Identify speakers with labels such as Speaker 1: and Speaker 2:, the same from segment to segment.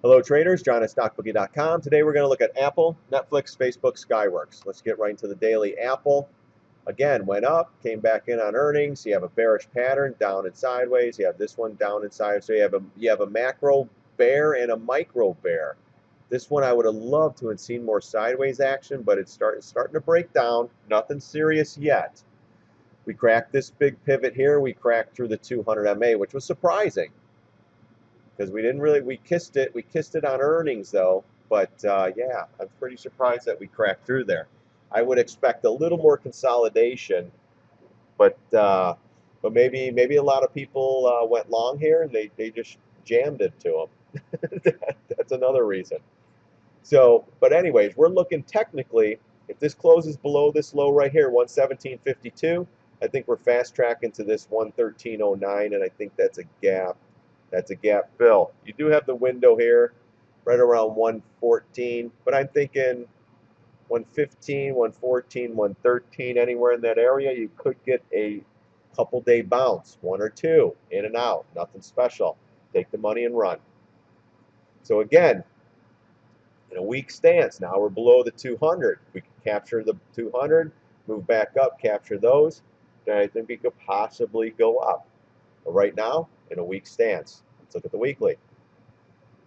Speaker 1: Hello traders, John at StockBookie.com. Today we're going to look at Apple, Netflix, Facebook, Skyworks. Let's get right into the daily. Apple, again, went up, came back in on earnings. You have a bearish pattern, down and sideways. You have this one down and sideways. So you have a macro bear and a micro bear. This one I would have loved to have seen more sideways action, but it's starting to break down. Nothing serious yet. We cracked this big pivot here. We cracked through the 200 MA, which was surprising, because we kissed it on earnings though. But yeah, I'm pretty surprised that we cracked through there. I would expect a little more consolidation, but maybe a lot of people went long here and they just jammed it to them. That's another reason. So, but anyways, we're looking technically, if this closes below this low right here, 117.52, I think we're fast tracking to this 113.09, and I think that's a gap. That's a gap fill. You do have the window here right around 114, but I'm thinking 115, 114, 113, anywhere in that area, you could get a couple day bounce, one or two, in and out, nothing special. Take the money and run. So again, in a weak stance, now we're below the 200. We can capture the 200, move back up, capture those, then I think we could possibly go up. But right now, in a weak stance. Let's look at the weekly.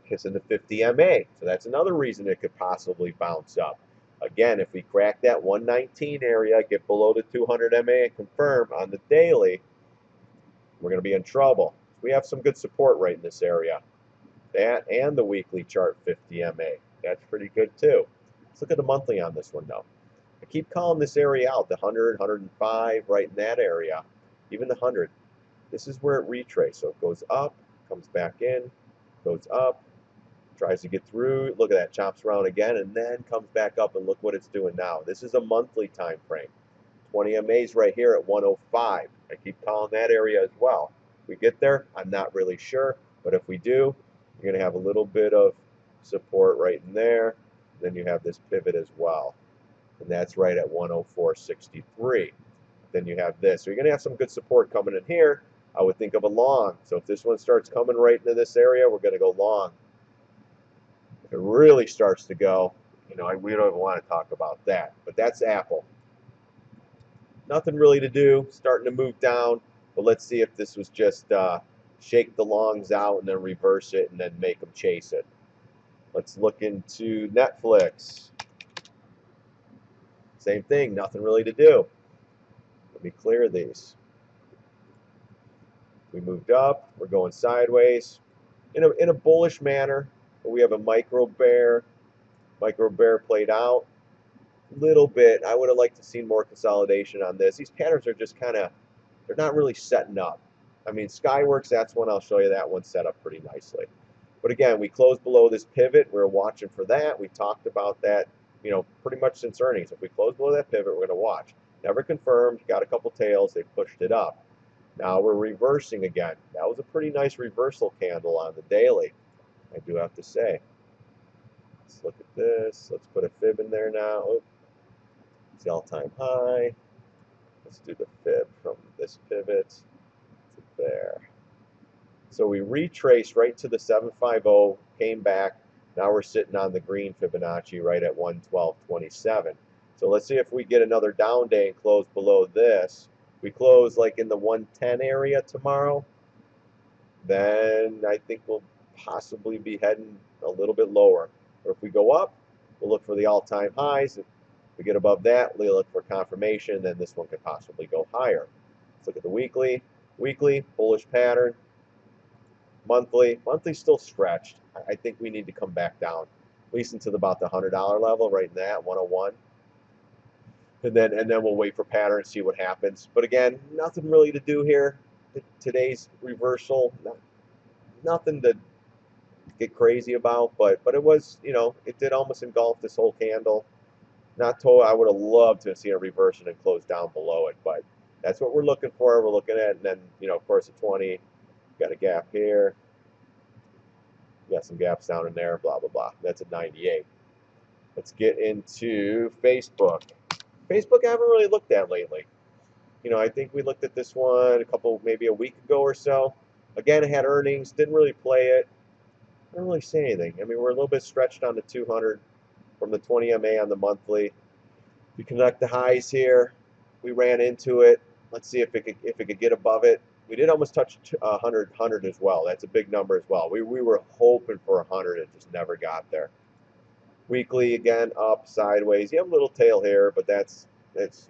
Speaker 1: Kissing the 50 MA. So that's another reason it could possibly bounce up. Again, if we crack that 119 area, get below the 200 MA and confirm on the daily, we're going to be in trouble. We have some good support right in this area. That and the weekly chart 50 MA. That's pretty good too. Let's look at the monthly on this one though. I keep calling this area out, the 100, 105, right in that area, even the 100. This is where it retraces. So it goes up, comes back in, goes up, tries to get through. Look at that, chops around again, and then comes back up, and look what it's doing now. This is a monthly time frame. 20 MAs right here at 105. I keep calling that area as well. If we get there, I'm not really sure, but if we do, you're going to have a little bit of support right in there. Then you have this pivot as well, and that's right at 104.63. Then you have this. So you're going to have some good support coming in here. I would think of a long. So if this one starts coming right into this area, we're going to go long. If it really starts to go, we don't even want to talk about that. But that's Apple. Nothing really to do. Starting to move down. But let's see if this was just shake the longs out and then reverse it and then make them chase it. Let's look into Netflix. Same thing. Nothing really to do. Let me clear these. We moved up. We're going sideways in a bullish manner. We have a micro bear. Micro bear played out a little bit. I would have liked to see more consolidation on this. These patterns are just they're not really setting up. I mean, Skyworks, that's one I'll show you. That one set up pretty nicely. But again, we closed below this pivot. We're watching for that. We talked about that, pretty much since earnings. If we close below that pivot, we're going to watch. Never confirmed. Got a couple tails. They pushed it up. Now we're reversing again. That was a pretty nice reversal candle on the daily, I do have to say. Let's look at this. Let's put a fib in there now. Oh, it's the all-time high. Let's do the fib from this pivot to there. So we retraced right to the 750, came back. Now we're sitting on the green Fibonacci right at 112.27. So let's see if we get another down day and close below this. We close like in the 110 area tomorrow, then I think we'll possibly be heading a little bit lower. Or if we go up, we'll look for the all-time highs. If we get above that, we'll look for confirmation, then this one could possibly go higher. Let's look at the weekly. Weekly, bullish pattern. Monthly still stretched. I think we need to come back down, at least into about the $100 level, right in that 101. And then we'll wait for pattern, see what happens. But again, nothing really to do here. Today's reversal, nothing to get crazy about, but it was, it did almost engulf this whole candle. Not told I would have loved to have seen a reversion and close down below it, but that's what we're looking for. We're looking at, and then, of course, a 20, got a gap here, got some gaps down in there, blah, blah, blah. That's a 98. Let's get into Facebook. Facebook I haven't really looked at lately. I think we looked at this one maybe a week ago or so. Again, it had earnings, didn't really play it. I don't really see anything. I mean, we're a little bit stretched on the 200 from the 20 MA on the monthly. We connect the highs here. We ran into it. Let's see if it could get above it. We did almost touch 100 as well. That's a big number as well. We were hoping for 100. It just never got there. Weekly again up sideways. You have a little tail here, but that's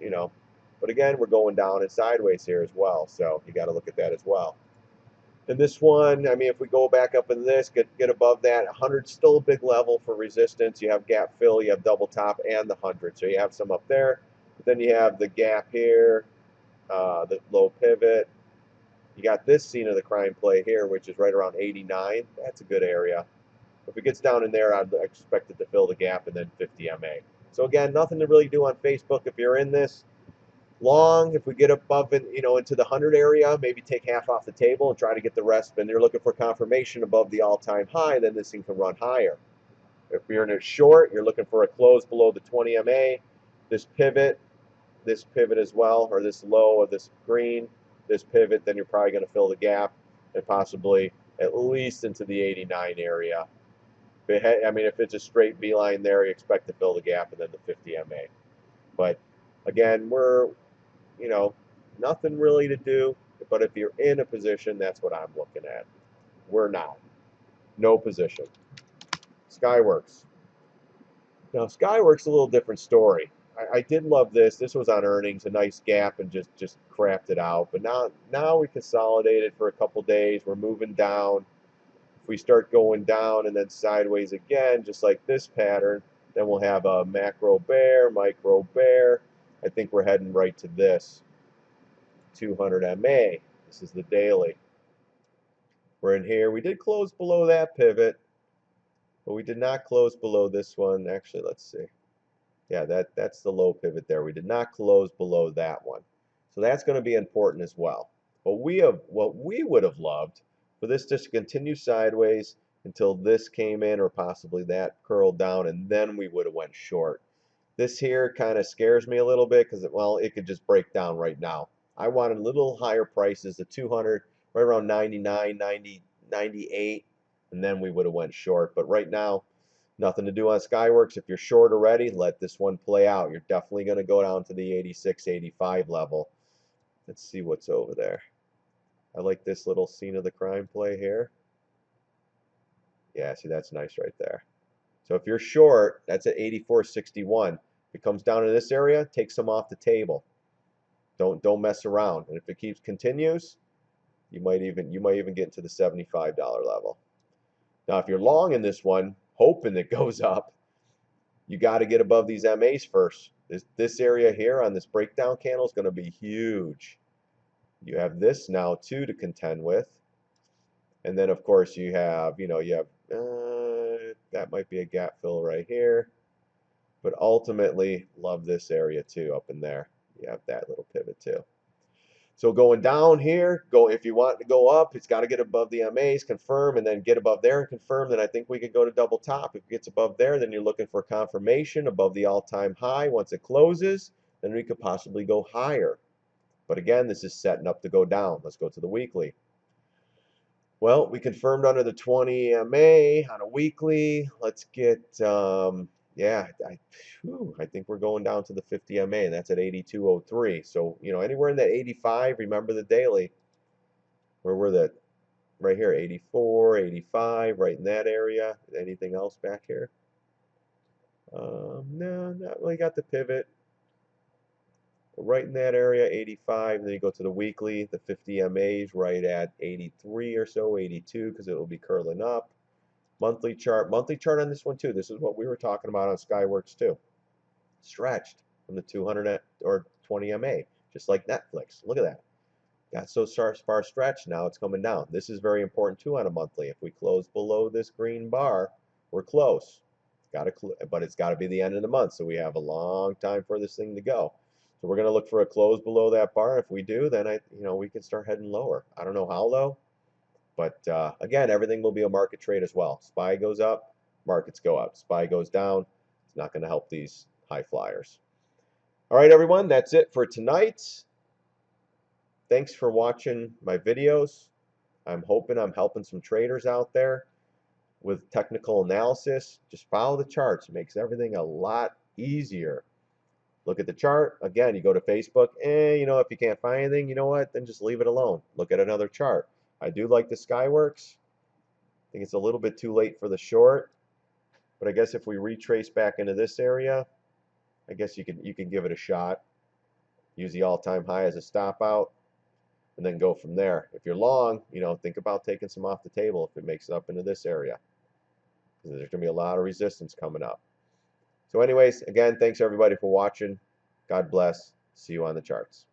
Speaker 1: you know. But again, we're going down and sideways here as well. So you got to look at that as well. And this one, I mean, if we go back up in this, get above that, 100 still a big level for resistance. You have gap fill, you have double top, and the 100. So you have some up there. But then you have the gap here, the low pivot. You got this scene of the crime play here, which is right around 89. That's a good area. If it gets down in there, I'd expect it to fill the gap and then 50 MA. So again, nothing to really do on Facebook if you're in this. Long, if we get above it, into the 100 area, maybe take half off the table and try to get the rest. And you're looking for confirmation above the all-time high, then this thing can run higher. If you're in it short, you're looking for a close below the 20 MA. This pivot as well, or this low of this green, this pivot, then you're probably going to fill the gap and possibly at least into the 89 area. If it's a straight beeline there, you expect to fill the gap and then the 50 MA. But again, we're nothing really to do, but if you're in a position, that's what I'm looking at. We're not. No position. Skyworks. Now, Skyworks is a little different story. I did love this. This was on earnings, a nice gap, and just crapped it out. But now we consolidated for a couple days. We're moving down. If we start going down and then sideways again, just like this pattern, then we'll have a macro bear, micro bear. I think we're heading right to this 200 MA. This is the daily. We're in here. We did close below that pivot, but we did not close below this one. Actually, let's see. Yeah, that's the low pivot there. We did not close below that one. So that's going to be important as well. But what we would have loved for this just to continue sideways until this came in or possibly that curled down, and then we would have went short. This here kind of scares me a little bit because, well, it could just break down right now. I wanted a little higher prices, the 200, right around 99, 90, 98, and then we would have went short. But right now, nothing to do on Skyworks. If you're short already, let this one play out. You're definitely going to go down to the 86, 85 level. Let's see what's over there. I like this little scene of the crime play here. Yeah, see, that's nice right there. So if you're short, that's at 84.61. If it comes down in this area, take some off the table. Don't mess around. And if it continues, you might even get into the $75 level. Now, if you're long in this one, hoping it goes up, you got to get above these MAs first. This area here on this breakdown candle is going to be huge. You have this now too to contend with, and then of course you have that might be a gap fill right here, but ultimately love this area too up in there. You have that little pivot too. So going down here, if you want to go up, it's got to get above the MAs, confirm, and then get above there and confirm. Then I think we could go to double top. If it gets above there, then you're looking for confirmation above the all-time high. Once it closes, then we could possibly go higher. But again, this is setting up to go down. Let's go to the weekly. Well, we confirmed under the 20 MA on a weekly. Let's get, yeah, I think we're going down to the 50 MA, and that's at 82.03. So, anywhere in that 85, remember the daily. Where were that? Right here, 84, 85, right in that area. Anything else back here? No, not really. Got the pivot. Right in that area, 85, and then you go to the weekly, the 50 MAs right at 83 or so, 82, because it will be curling up. Monthly chart on this one too. This is what we were talking about on Skyworks too. Stretched from the 200 or 20 MA, just like Netflix. Look at that. Got so far stretched, now it's coming down. This is very important too on a monthly. If we close below this green bar, we're close. But it's got to be the end of the month, so we have a long time for this thing to go. So we're going to look for a close below that bar. If we do, then we can start heading lower. I don't know how low, but again, everything will be a market trade as well. SPY goes up, markets go up. SPY goes down, it's not going to help these high flyers. All right, everyone, that's it for tonight. Thanks for watching my videos. I'm hoping I'm helping some traders out there. with technical analysis, just follow the charts. It makes everything a lot easier. Look at the chart. Again, you go to Facebook, you know, if you can't find anything, you know what? Then just leave it alone. Look at another chart. I do like the Skyworks. I think it's a little bit too late for the short, but I guess if we retrace back into this area, I guess you can give it a shot. Use the all-time high as a stop out, and then go from there. If you're long, you know, think about taking some off the table if it makes it up into this area, because there's going to be a lot of resistance coming up. So anyways, again, thanks everybody for watching. God bless. See you on the charts.